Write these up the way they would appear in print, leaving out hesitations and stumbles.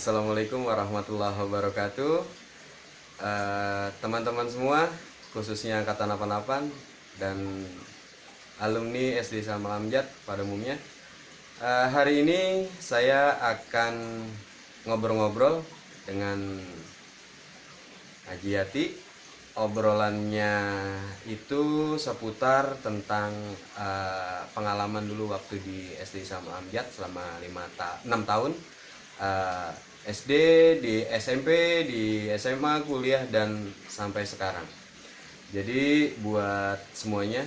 Assalamualaikum warahmatullahi wabarakatuh. Teman-teman semua, khususnya angkatan 88 dan alumni SD Salman Amjad pada umumnya. Hari ini saya akan ngobrol-ngobrol dengan Haji Yati. Obrolannya itu seputar tentang pengalaman dulu waktu di SD Salman Amjad selama 6 tahun. SD, di SMP, di SMA, kuliah, dan sampai sekarang. Jadi buat semuanya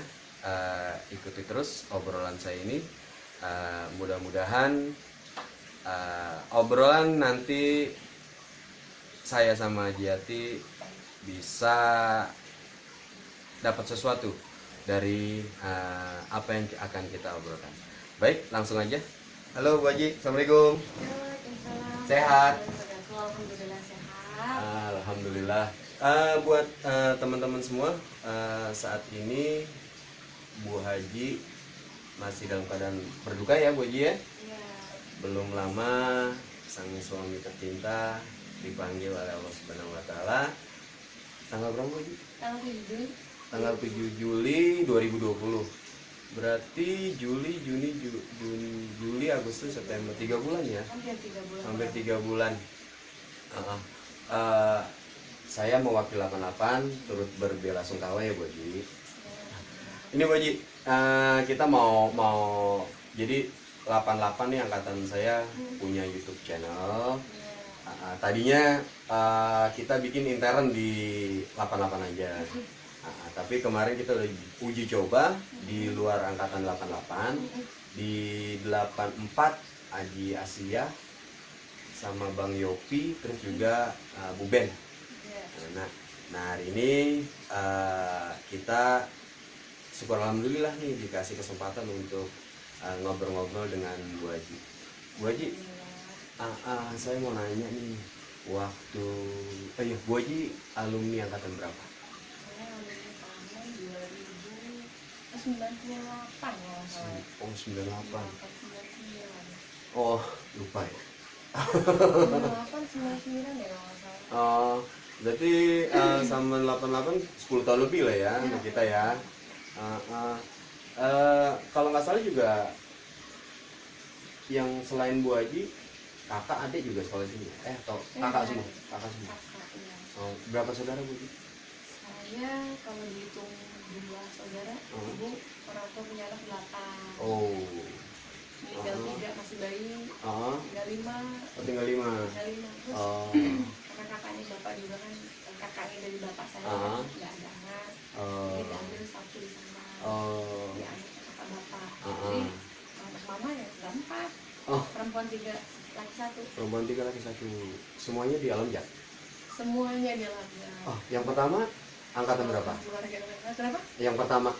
ikuti terus obrolan saya ini. Mudah-mudahan obrolan nanti saya sama Jati bisa dapat sesuatu dari apa yang akan kita obrolkan. Baik, langsung aja. Halo Bu Haji, Assalamualaikum. Sehat? Alhamdulillah sehat. Alhamdulillah. Buat teman-teman semua, saat ini Bu Haji masih dalam keadaan berduka ya Bu Haji ya? Iya. Belum lama sang suami tercinta dipanggil oleh Allah Subhanahu wa taala. Tanggal berapa Bu Haji? Tanggal 7 Juli. Tanggal 7 Juli 2020. Berarti Juli, Juli, Agustus, September, 3 bulan ya? Hampir 3 bulan. Hampir 3 bulan. Saya mewakili 88 turut berbelasungkawa ya Bu Haji. Ini Bu Haji, kita mau jadi 88 nih angkatan saya punya YouTube channel. Tadinya kita bikin intern di 88 aja. Tapi kemarin kita udah uji coba di luar angkatan 88, di 84 Aji Asia sama Bang Yopi, terus juga Bu Ben. Nah hari ini kita syukur alhamdulillah nih dikasih kesempatan untuk ngobrol-ngobrol dengan Bu Haji. Bu Haji, saya mau nanya nih, waktu Bu Haji alumni angkatan berapa? Saya alumni tahun 2098 ya salah. Oh 98. 99. Oh lupa ya. 98 99 ya kalau nggak salah. Berarti sama 88 10 tahun lebih lah ya sama kita ya. Kalau nggak salah juga yang selain Bu Haji, kakak adik juga sekolah sini. Atau kakak semua? Kakak semua. Kakak, iya. Berapa saudara Bu Haji? Saya kalau dihitung jumlah saudara, ibu orang tua punya anak 8. Oh. Meninggal 3 masih bayi. Tinggal 5. Tinggal 5. Terus kakak-kakaknya bapak juga kan, kakaknya dari bapak saya nggak ada anak. Jadi diambil satu di sana. Dia anak kakak bapak. Jadi anak mama ya 4. Perempuan 3, laki 1. Perempuan 3 laki 1. Semuanya di Alamjad? Semuanya di Alamjad. Yang pertama angkatan berapa? Kenapa? Yang pertama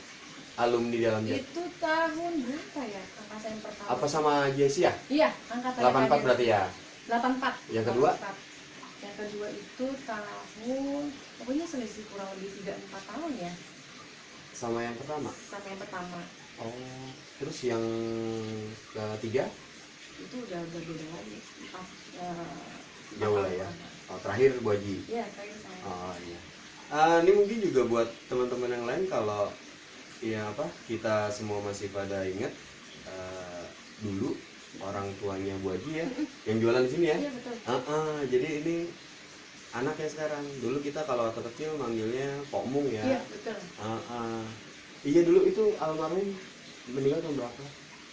alumni di Alamjad. Itu tahun berapa ya? Angkatan yang pertama. Apa sama Jessia? Iya, angkatan 84 berarti ya? 84. Yang kedua? Yang kedua itu tahun, pokoknya selisih kurang lebih 3-4 tahun ya. Sama yang pertama? Sama yang pertama. Terus yang ketiga? Itu udah berbeda lagi. Jauh lah ya. Terakhir Bu Haji. Iya, terakhir saya. Iya. Ini mungkin juga buat teman-teman yang lain, kalau kita semua masih pada ingat dulu orang tuanya Bu Haji ya, yang jualan di sini ya. Iya, betul. Jadi ini anaknya sekarang. Dulu kita kalau waktu kecil manggilnya Pok Mung ya. Iya, betul. Iya, dulu itu almarhum meninggal tahun berapa,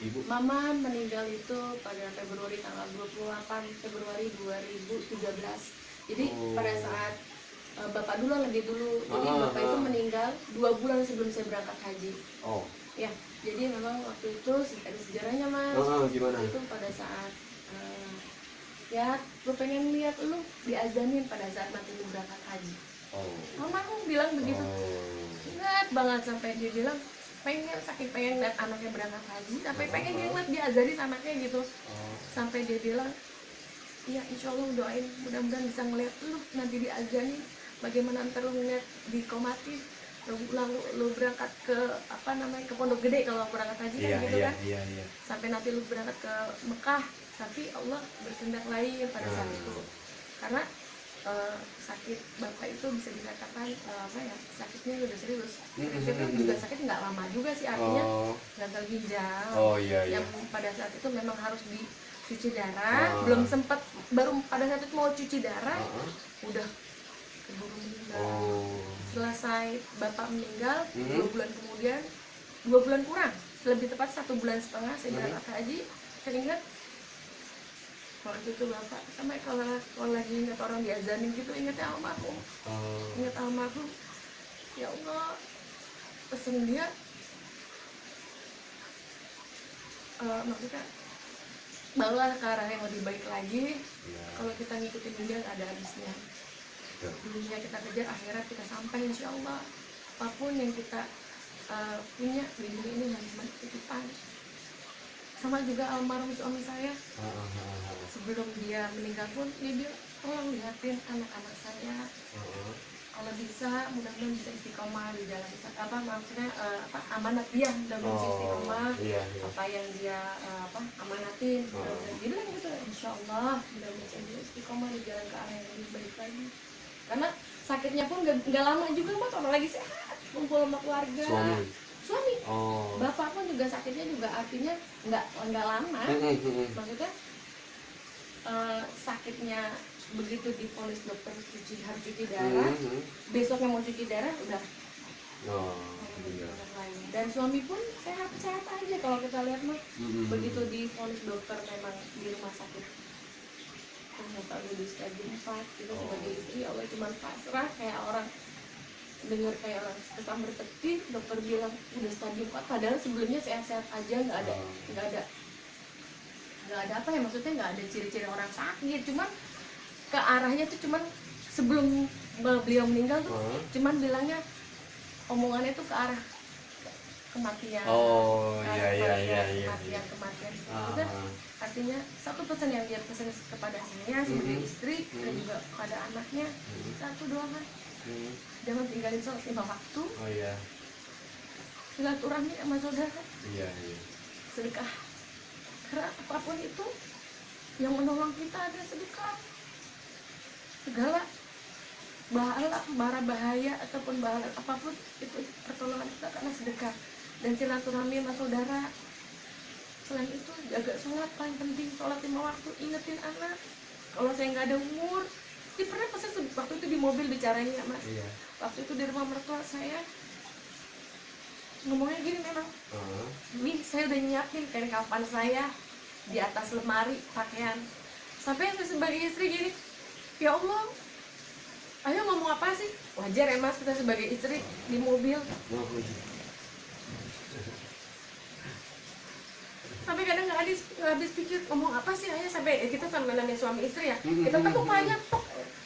Ibu? Mama meninggal itu pada Februari, tanggal 28 Februari 2013. Jadi pada saat bapak dulu lebih dulu. Jadi bapak itu meninggal 2 bulan sebelum saya berangkat haji. Ya, jadi memang waktu itu ada sejarahnya Mas. Gimana? Itu pada saat ya gue pengen lihat lu diazanin pada saat nanti lu berangkat haji. Mama bilang begitu. Ingat banget sampai dia bilang saking pengen lihat anaknya berangkat haji, sampai pengen dia lihat diazanin anaknya gitu. Sampai dia bilang, iya insya Allah doain mudah-mudahan bisa ngeliat lu nanti diazanin. Bagaimana ntar lu ngeliat di Komati, lu berangkat ke ke Pondok Gede kalau berangkat haji kan gitu kan. Sampai nanti lu berangkat ke Mekah, tapi Allah berkehendak lain pada saat itu, karena sakit bapak itu bisa dikatakan sakitnya udah serius. Itu juga sakit nggak lama juga sih, artinya gagal ginjal yang pada saat itu memang harus dicuci darah, belum sempat, baru pada saat itu mau cuci darah udah keburu meninggal. Selesai bapak meninggal 2 bulan kemudian, 2 bulan kurang, lebih tepat 1,5 bulan saya berangkat haji. Saya ingat waktu itu bapak sampai kalau lagi ingat orang diazanin gitu, ingatnya almarhum, ingat almarhum. Ya Allah, pesen dia maksudnya barulah ke arah yang lebih baik lagi. Kalau kita ngikutin dunia nggak ada habisnya. Dunia kita kejar, akhirat kita sampai insya Allah. Apapun yang kita punya di dunia ini hanya cuma titipan. Sama juga almarhum suami saya, sebelum dia meninggal pun dia bilang, tolong lihatin anak-anak saya, kalau bisa mudah-mudahan bisa istiqomah di jalan maksudnya amanat dia, mudah-mudahan bisa istiqomah apa yang dia amanatin. Dia bilang gitu, insya Allah mudah-mudahan bisa istiqomah di jalan ke arah yang lebih baik lagi. Karena sakitnya pun nggak lama juga mas, orang lagi sehat, kumpul sama keluarga. Suami. Bapak pun juga sakitnya juga artinya nggak lama. Maksudnya sakitnya begitu divonis dokter harus cuci darah, besoknya mau cuci darah udah. Dan suami pun sehat-sehat aja kalau kita lihat mah. Begitu divonis dokter memang di rumah sakit ternyata udah di stadium 4, kita sebagai istri Allah cuma pasrah kayak orang dengar kayak orang kesambar peti, dokter bilang udah stadium 4, padahal sebelumnya sehat-sehat aja, nggak ada apa ya, maksudnya nggak ada ciri-ciri orang sakit, cuman ke arahnya tuh cuman sebelum beliau meninggal tuh cuman bilangnya omongannya tuh ke arah kematian. Kematian. Udah, artinya satu pesan yang dia pesan kepada saya sebagai istri dan juga kepada anaknya, satu doang kan, jangan tinggalin sholat 5 waktu. Silaturahmi sama saudara. Sedekah. Karena apapun itu yang menolong kita ada sedekah. Segala bahaya ataupun bahaya apapun itu pertolongan kita karena sedekah dan silaturahmi sama saudara. Selain itu jaga sholat, paling penting sholat 5 waktu, ingetin anak. Kalau saya nggak ada umur, pernah pesan waktu itu di mobil bicaranya mas. Waktu itu di rumah mertua saya ngomongnya gini memang, Nih saya udah nyiapin kain kafan saya di atas lemari pakaian. Sampai saya sebagai istri gini, ya Allah, ayo ngomong apa sih? Wajar ya mas, kita sebagai istri di mobil. Sampai kadang nggak habis pikir ngomong apa sih ayah, sampai kita sampai namanya suami istri ya, kita tuh banyak kok,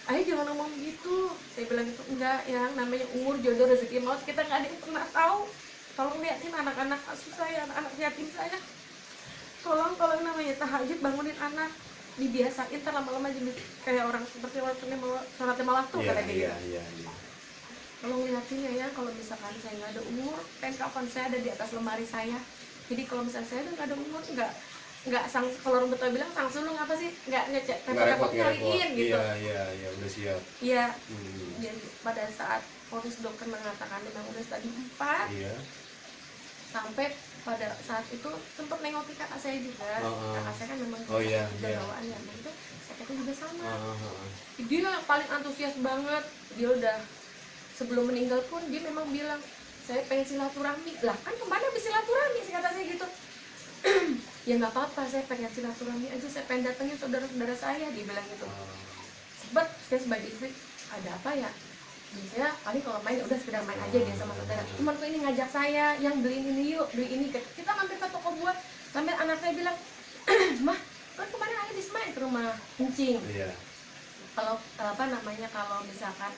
ayah jangan ngomong gitu. Saya bilang gitu, enggak ya, namanya umur, jodoh, rezeki, maut, kita nggak ada yang pernah tahu. Tolong liatin anak-anak asuh saya, anak-anak yatim saya. Tolong kalau namanya tahajud bangunin anak, dibiasain, ntar lama-lama jadi kayak orang seperti orang sholat 5 waktu kata dia. Tolong liatin ya, kalau misalkan saya nggak ada umur, kain kafan saya ada di atas lemari saya. Jadi kalau misalnya saya udah nggak ada umur, nggak kalau orang Betawi bilang sang sulung apa sih, nggak repot nyariin gitu. Iya udah siap. Iya. Jadi pada saat vonis dokter mengatakan memang udah stadium 4, sampai pada saat itu sempat nengokin kakak saya juga. Kakak saya kan memang udah bawaannya, itu sakitnya juga sama. Dia paling antusias banget, dia udah sebelum meninggal pun dia memang bilang, saya pengen silaturahmi. Lah kan kemana habis silaturahmi, kata saya gitu. Ya nggak apa-apa, saya pengen silaturahmi aja, saya pengen datengin saudara-saudara saya, dia bilang gitu. Sebab saya sebagai istri, ada apa ya, biasanya paling kalau main udah sekedar main aja dia sama saudara. Temanku ini ngajak saya, yang beliin ini yuk, beli ini. Kita mampir ke toko buah, sambil anak saya bilang, Mah, kan kemarin ayah main ke rumah Encing. Kalau kalau misalkan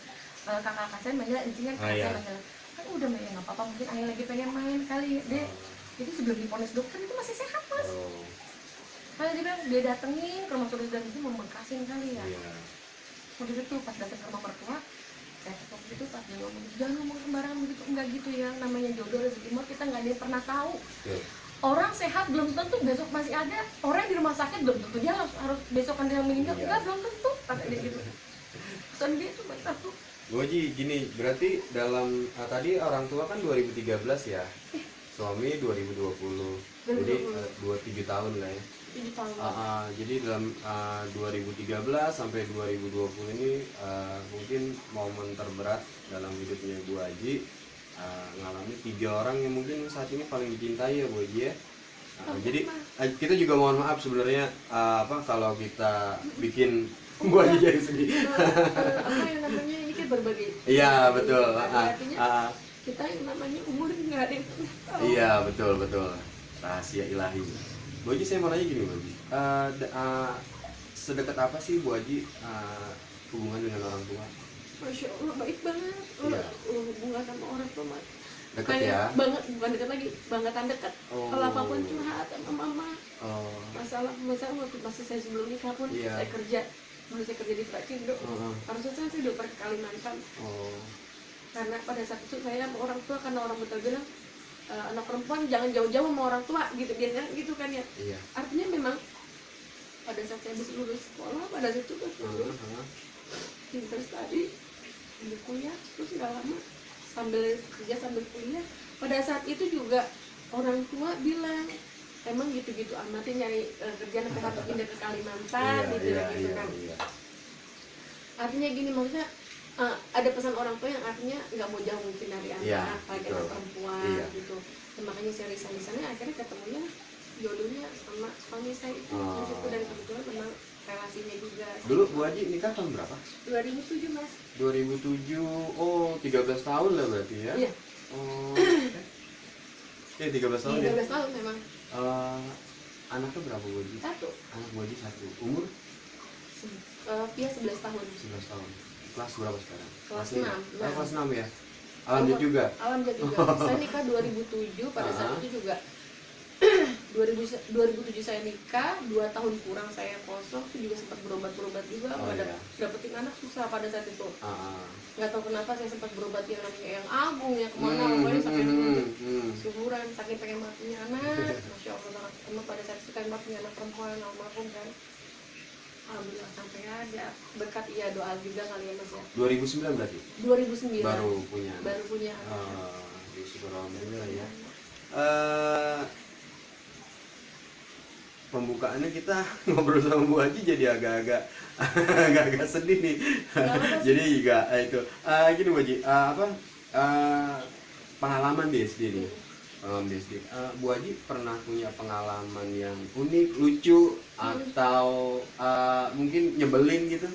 kakak saya manggil Encing kan, kakak saya manggil, kan udah main, nggak apa-apa, mungkin ayah lagi pengen main kali deh. Jadi sebelum divonis dokter itu masih sehat mas. Kalau dia bilang dia datengin ke rumah saudara itu membengkasin kali ya. Waktu itu pas datang ke rumah mertua, saya ketok gitu pas dia ngomong, jangan ngomong sembarangan begitu, enggak gitu ya, namanya jodoh rezeki, kita nggak ada yang pernah tahu. orang sehat belum tentu besok masih ada, orang di rumah sakit belum tentu dia harus besokan dia meninggal, Iya. enggak, belum tentu, kata dia gitu. Pesan dia tuh buat aku. Bu Haji gini, berarti dalam tadi orang tua kan 2013 ya, suami 2020, jadi 27 tahun lah ya. 7 tahun. Jadi dalam 2013 sampai 2020 ini mungkin momen terberat dalam hidupnya Bu Haji, ngalami 3 orang yang mungkin saat ini paling dicintai ya Bu Haji ya. Jadi kita juga mohon maaf sebenarnya kalau kita bikin Bu Haji jadi sedih. Apa yang namanya ini kan berbagi. Iya betul. Artinya kita yang namanya umur nggak ada yang pernah tahu. Iya betul rahasia ilahi. Bu Haji saya mau nanya gini Bu Haji, sedekat apa sih Bu Haji hubungan dengan orang tua? Masya Allah baik banget. Iya. Hubungan sama orang tua mah Dekat kayak ya? banget, bukan dekat lagi, bangetan dekat. Oh. Kalau apapun curhat sama mama, Oh. masalah waktu masih saya sebelum nikah pun Iya. saya kerja di Pracindo. Harusnya saya udah pergi ke Kalimantan. Oh. Karena pada saat itu saya sama orang tua, karena orang betul bilang anak perempuan jangan jauh-jauh sama orang tua gitu, biasanya gitu kan ya. Iya. Artinya memang pada saat saya habis lulus sekolah, pada saat itu kan lulus pinter tadi ambil kuliah, terus nggak lama sambil kerja sambil kuliah, pada saat itu juga orang tua bilang emang gitu-gitu amatin nyari kerjaan sampai satu pindah ke Kalimantan gitu kan. Artinya gini, maksudnya ada pesan orang tua yang artinya nggak mau jauh mungkin dari anak, apalagi anak perempuan gitu. Dan makanya saya risan-risannya akhirnya ketemunya jodohnya sama suami saya itu di situ, dan kebetulan memang relasinya juga. Dulu Bu Haji nikah tahun berapa? 2007 Mas. 2007. Oh 13 tahun lah berarti ya? Iya. Oh. Ya 13 tahun 13 ya? tahun memang. Anaknya berapa Bu Haji? Satu. Anak Bu Haji 1. Umur? Pia 11 tahun. 11 tahun. Kelas berapa sekarang? Kelas 6. Kelas 6 ya? Alhamdulillah juga? Alhamdulillah juga. Saya nikah 2007, pada saat itu juga 2007 saya nikah, 2 tahun kurang saya kosong, itu juga sempat berobat juga, dapetin anak susah pada saat itu. Nggak tahu kenapa saya sempat berobat yang namanya yang Agung ya, kemana pokoknya sampai syukuran, saking pengen banget punya anak. Masya Allah, emang pada saat itu pengen banget punya anak perempuan, almarhum kan. Alhamdulillah sampai ada berkat doa juga kali ya Mas ya. 2009 berarti? 2009 baru punya anak. Syukur alhamdulillah ya. Pembukaannya kita ngobrol sama Bu Haji jadi agak sedih nih. Jadi juga itu gini Bu Haji, pengalaman di SD nih. Pengalaman di SD. Bu Haji pernah punya pengalaman yang unik, lucu atau mungkin nyebelin gitu?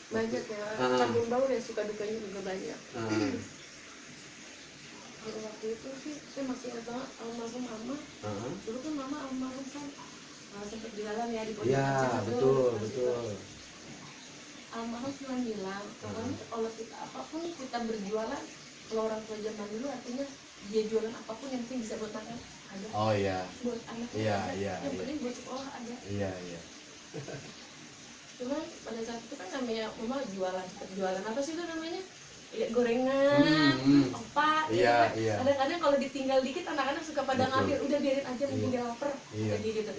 Banyak ya, campur baur ya, suka dukanya juga banyak. Kalau waktu itu sih saya masih ingat banget almarhum mama. Dulu kan mama almarhum kan sempat jualan ya di pojok kecil. Betul. Almarhum cuma bilang, pokoknya kalau kita apapun kita berjualan, kalau orang tua zaman dulu artinya dia jualan apapun yang penting bisa buat makan ada. Oh iya. Buat anak ada. Yang penting buat sekolah ada. Iya. Cuma pada saat itu kan namanya mama jualan apa sih itu namanya? Ya, gorengan, opak, iya. Kadang-kadang kalau ditinggal dikit anak-anak suka pada ngambil, udah biarin aja mungkin dia lapar, kayak gitu.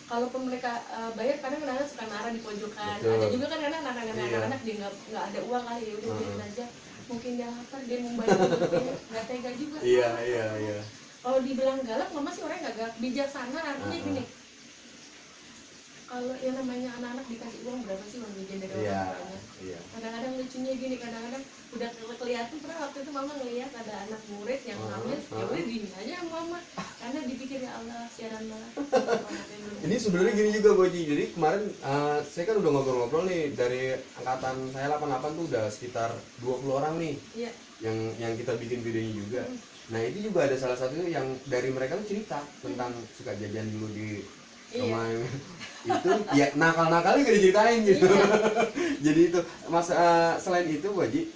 Kalaupun mereka bayar, kadang-kadang suka narah di pojokan. Ada juga kan anak-anak dia nggak ada uang kali ya, udah biarin aja, mungkin dia lapar, dia mau bayar, nggak tega juga. Iya. Kalau dibilang galak, mama sih orangnya nggak galak, bijaksana, artinya gini. Kalau yang namanya anak-anak dikasih uang berapa sih uang jajan dari orang tuanya? Kadang-kadang lucunya gini, kadang-kadang udah kelihatan, pernah waktu itu mama ngelihat ada anak murid yang hamil, ya udah gini aja sama mama, karena dipikir ya Allah siaran banget. Ini sebenarnya gini juga Bu Haji, jadi kemarin saya kan udah ngobrol-ngobrol nih, dari angkatan saya 88 tuh udah sekitar 20 orang nih yang kita bikin videonya juga. Nah itu juga ada salah satu yang dari mereka tuh cerita tentang suka jajan dulu di rumah itu, ya nakal-nakalnya gak diceritain gitu. Jadi itu Mas, selain itu Bu Haji,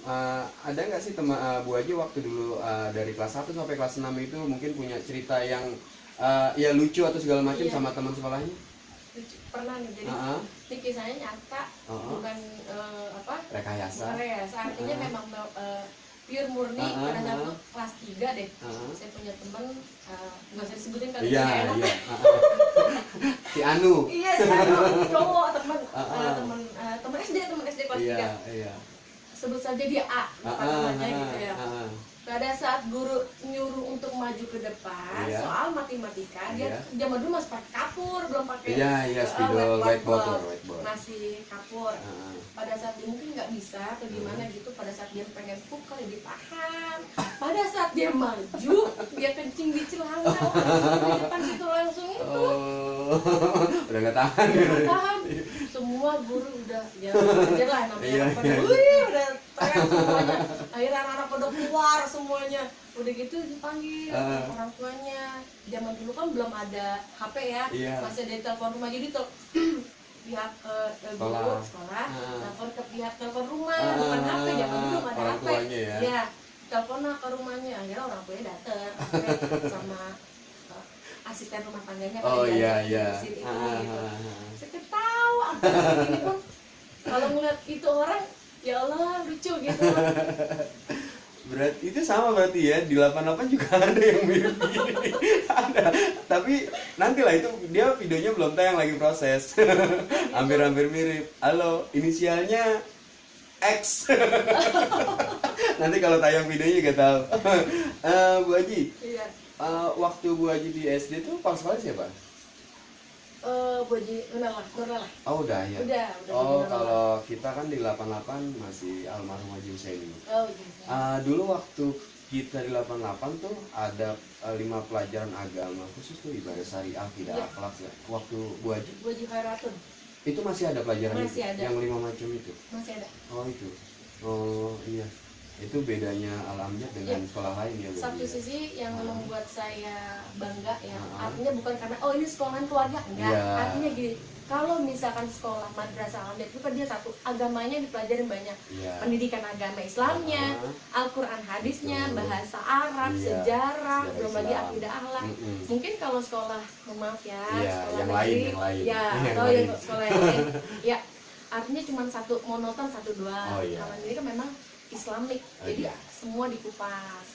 ada nggak sih teman Bu Haji waktu dulu dari kelas 1 sampai kelas 6 itu mungkin punya cerita yang ya lucu atau segala macam sama teman sekolahnya? Pernah nih, jadi ini kisahnya nyata, bukan rekayasa. Artinya memang pure murni. Pada saat itu kelas 3 deh. Saya punya teman, nggak usah disebutin kali Iya, nggak enak. iya. Si Anu. Iya, si Anu, cowok, teman SD kelas 3. Iya, iya. Sebut saja dia A, namanya gitu ya. Pada saat guru nyuruh untuk maju ke depan, Iya. soal matematika, dia Iya. zaman dulu masih pakai kapur, belum pakai Iya, spidol, whiteboard. masih kapur. Pada saat dia mungkin nggak bisa atau gimana gitu, pada saat dia pengen pup kali ditahan. Pada saat dia maju, dia kencing di celana, langsung di depan situ langsung itu. Oh, udah nggak tahan. Nggak tahan. Semua guru udah ya aja lah namanya Iya, pada iya. wih udah teriak semuanya. Akhirnya anak-anak pada keluar semuanya. Udah gitu dipanggil orang tuanya. Zaman dulu kan belum ada HP ya, Iya. masih ada telepon rumah, jadi pihak guru sekolah telepon ke pihak telepon rumah, bukan HP. Zaman dulu belum ada Orang HP tuanya ya. ya, telepon ke rumahnya. Akhirnya orang tuanya dateng sama asisten rumah tangganya kan Oh yang iya. ngurusin itu gitu. Saya ketawa ini pun kalau ngeliat itu orang, ya Allah lucu gitu. Berarti itu sama berarti ya, di 88 juga ada yang mirip gini. Ada. Tapi nantilah itu dia videonya belum tayang, lagi proses. Hampir-hampir mirip. Halo, inisialnya X. Nanti kalau tayang videonya juga tahu. Bu Haji, Iya. waktu Bu Haji di SD tuh kepala sekolah siapa? Bu Haji Nurlah. Oh udah ya. Udah Oh Nurlah. kalau kita kan di 88 masih almarhum Haji Husaini. Oh iya. Dulu waktu kita di 88 tuh ada 5 pelajaran agama khusus tuh, ibadah syariah, tidak Iya. akhlak ya. Waktu Bu Haji Bu Haji Khairatun itu masih ada pelajaran Masih itu? ada. Yang 5 macam itu? masih ada. Oh itu. Oh iya. Itu bedanya Al-Amjad dengan sekolah lain ya. Satu sisi yang membuat saya bangga ya, Ah. artinya bukan karena oh ini sekolahan keluarga, enggak. Iya. Artinya gini, kalau misalkan sekolah madrasah Al-Amjad itu kan dia satu, agamanya dipelajarin banyak. Iya. Pendidikan agama Islamnya, Al-Quran hadisnya, Betul. bahasa Arab, Iya, sejarah, sejarah belum lagi Islam. akidah akhlak. Mm-mm. Mungkin kalau sekolah, maaf ya, Iya, sekolah yang negeri, lain, yang lain. ya Yang atau lain. yang sekolah yang lain, ya artinya cuma satu monoton satu dua. Oh, iya. Kalau ini kan memang Islamik, Oh, jadi iya. semua dikupas.